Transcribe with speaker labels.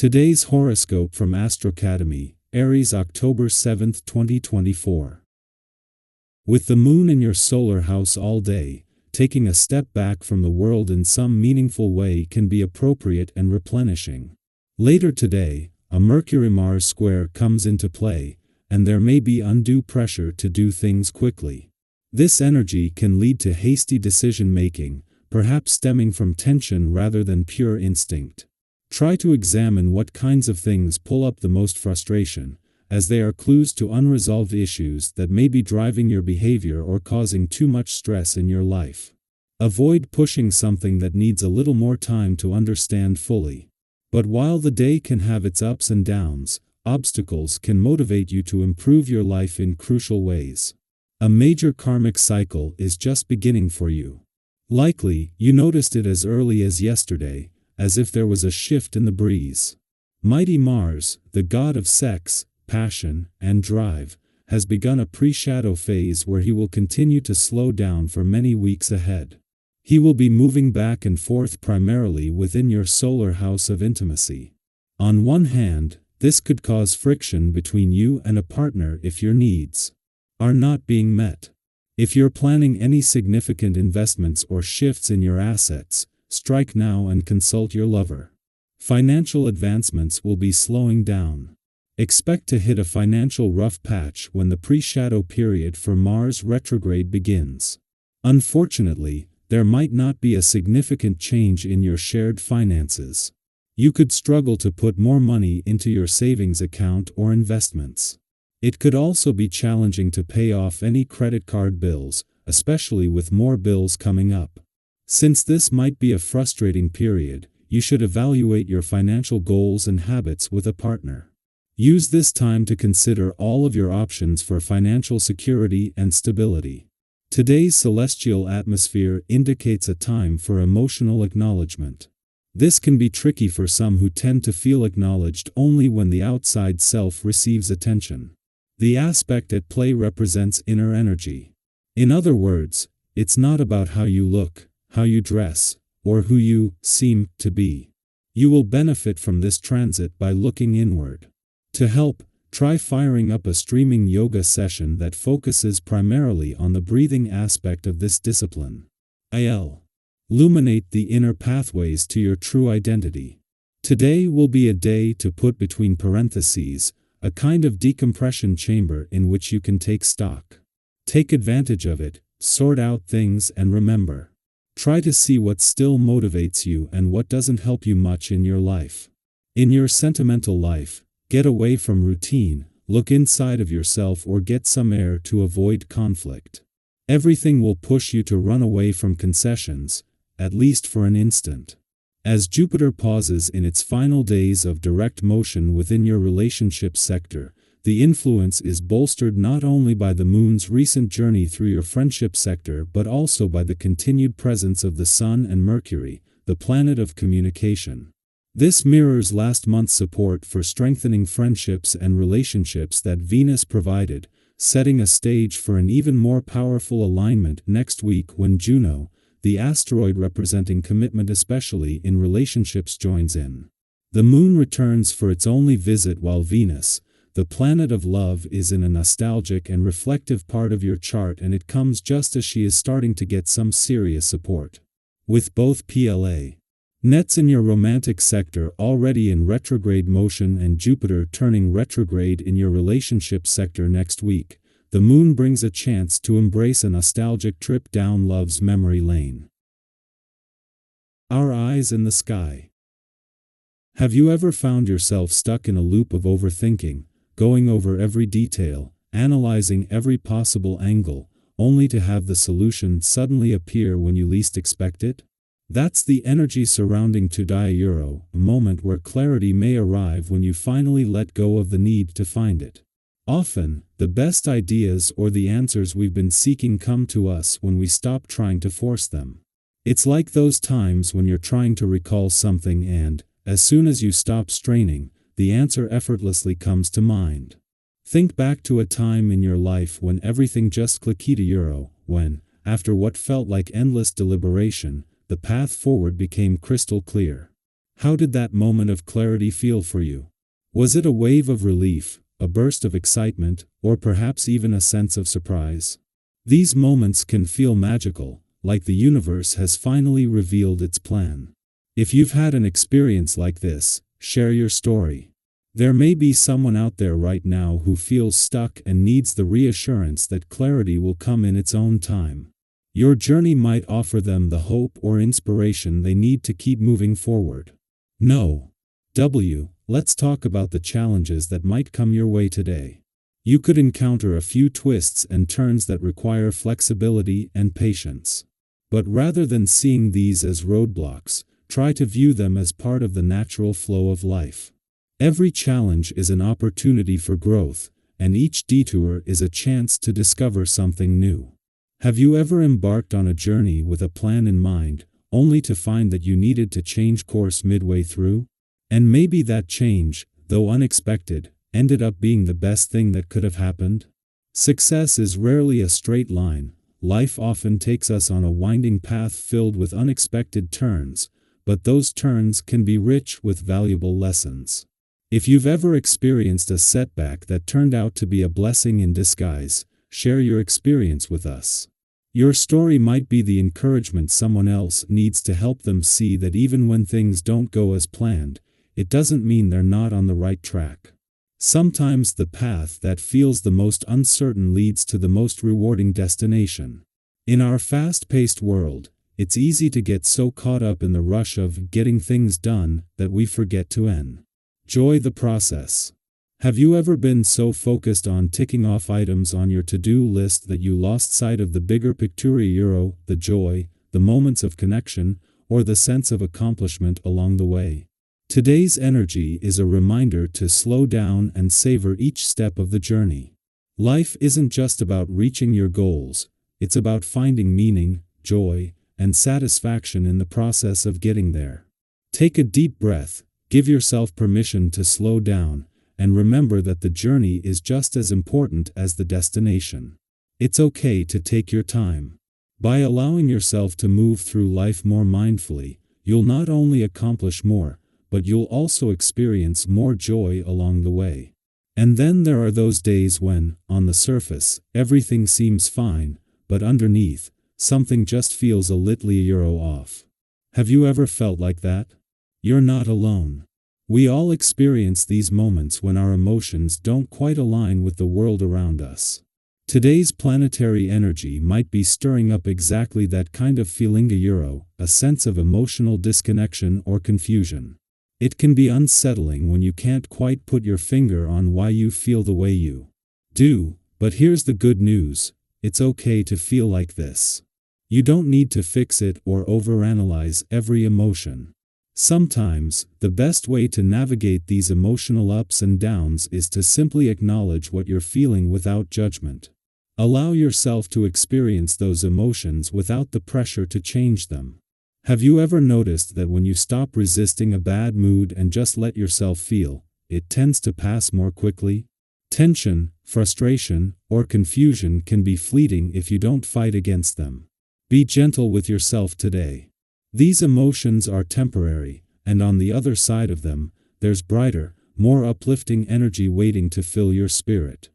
Speaker 1: Today's horoscope from Astrocademy, Aries, October 7, 2024. With the moon in your solar house all day, taking a step back from the world in some meaningful way can be appropriate and replenishing. Later today, a Mercury-Mars square comes into play, and there may be undue pressure to do things quickly. This energy can lead to hasty decision-making, perhaps stemming from tension rather than pure instinct. Try to examine what kinds of things pull up the most frustration, as they are clues to unresolved issues that may be driving your behavior or causing too much stress in your life. Avoid pushing something that needs a little more time to understand fully. But while the day can have its ups and downs, obstacles can motivate you to improve your life in crucial ways. A major karmic cycle is just beginning for you. Likely, you noticed it as early as yesterday, as if there was a shift in the breeze. Mighty Mars, the god of sex, passion, and drive, has begun a pre-shadow phase where he will continue to slow down for many weeks ahead. He will be moving back and forth primarily within your solar house of intimacy. On one hand, this could cause friction between you and a partner if your needs are not being met. If you're planning any significant investments or shifts in your assets, strike now and consult your lover. Financial advancements will be slowing down. Expect to hit a financial rough patch when the pre-shadow period for Mars retrograde begins. Unfortunately, there might not be a significant change in your shared finances. You could struggle to put more money into your savings account or investments. It could also be challenging to pay off any credit card bills, especially with more bills coming up. Since this might be a frustrating period, you should evaluate your financial goals and habits with a partner. Use this time to consider all of your options for financial security and stability. Today's celestial atmosphere indicates a time for emotional acknowledgement. This can be tricky for some who tend to feel acknowledged only when the outside self receives attention. The aspect at play represents inner energy. In other words, it's not about how you look, how you dress, or who you seem to be. You will benefit from this transit by looking inward. To help, try firing up a streaming yoga session that focuses primarily on the breathing aspect of this discipline. Illuminate the inner pathways to your true identity. Today will be a day to put between parentheses, a kind of decompression chamber in which you can take stock. Take advantage of it, sort out things, and remember. Try to see what still motivates you and what doesn't help you much in your life. In your sentimental life, get away from routine, look inside of yourself, or get some air to avoid conflict. Everything will push you to run away from concessions, at least for an instant. As Jupiter pauses in its final days of direct motion within your relationship sector, the influence is bolstered not only by the moon's recent journey through your friendship sector but also by the continued presence of the Sun and Mercury, the planet of communication. This mirrors last month's support for strengthening friendships and relationships that Venus provided, setting a stage for an even more powerful alignment next week when Juno, the asteroid representing commitment especially in relationships, joins in. The moon returns for its only visit while Venus, the planet of love, is in a nostalgic and reflective part of your chart, and it comes just as she is starting to get some serious support. With both planets in your romantic sector already in retrograde motion and Jupiter turning retrograde in your relationship sector next week, the moon brings a chance to embrace a nostalgic trip down love's memory lane. Our eyes in the sky. Have you ever found yourself stuck in a loop of overthinking, going over every detail, analyzing every possible angle, only to have the solution suddenly appear when you least expect it? That's the energy surrounding today, a moment where clarity may arrive when you finally let go of the need to find it. Often, the best ideas or the answers we've been seeking come to us when we stop trying to force them. It's like those times when you're trying to recall something and, as soon as you stop straining, the answer effortlessly comes to mind. Think back to a time in your life when everything just clicked, when, after what felt like endless deliberation, the path forward became crystal clear. How did that moment of clarity feel for you? Was it a wave of relief, a burst of excitement, or perhaps even a sense of surprise? These moments can feel magical, like the universe has finally revealed its plan. If you've had an experience like this, share your story. There may be someone out there right now who feels stuck and needs the reassurance that clarity will come in its own time. Your journey might offer them the hope or inspiration they need to keep moving forward. Let's talk about the challenges that might come your way today. You could encounter a few twists and turns that require flexibility and patience. But rather than seeing these as roadblocks, try to view them as part of the natural flow of life. Every challenge is an opportunity for growth, and each detour is a chance to discover something new. Have you ever embarked on a journey with a plan in mind, only to find that you needed to change course midway through? And maybe that change, though unexpected, ended up being the best thing that could have happened? Success is rarely a straight line. Life often takes us on a winding path filled with unexpected turns, but those turns can be rich with valuable lessons. If you've ever experienced a setback that turned out to be a blessing in disguise, share your experience with us. Your story might be the encouragement someone else needs to help them see that even when things don't go as planned, it doesn't mean they're not on the right track. Sometimes the path that feels the most uncertain leads to the most rewarding destination. In our fast-paced world, it's easy to get so caught up in the rush of getting things done that we forget to enjoy the process. Have you ever been so focused on ticking off items on your to-do list that you lost sight of the bigger picture, the joy, the moments of connection, or the sense of accomplishment along the way? Today's energy is a reminder to slow down and savor each step of the journey. Life isn't just about reaching your goals, it's about finding meaning, joy, and satisfaction in the process of getting there. Take a deep breath, give yourself permission to slow down, and remember that the journey is just as important as the destination. It's okay to take your time. By allowing yourself to move through life more mindfully, you'll not only accomplish more, but you'll also experience more joy along the way. And then there are those days when, on the surface, everything seems fine, but underneath, something just feels a little off. Have you ever felt like that? You're not alone. We all experience these moments when our emotions don't quite align with the world around us. Today's planetary energy might be stirring up exactly that kind of feeling, a sense of emotional disconnection or confusion. It can be unsettling when you can't quite put your finger on why you feel the way you do, but here's the good news: it's okay to feel like this. You don't need to fix it or overanalyze every emotion. Sometimes, the best way to navigate these emotional ups and downs is to simply acknowledge what you're feeling without judgment. Allow yourself to experience those emotions without the pressure to change them. Have you ever noticed that when you stop resisting a bad mood and just let yourself feel, it tends to pass more quickly? Tension, frustration, or confusion can be fleeting if you don't fight against them. Be gentle with yourself today. These emotions are temporary, and on the other side of them, there's brighter, more uplifting energy waiting to fill your spirit.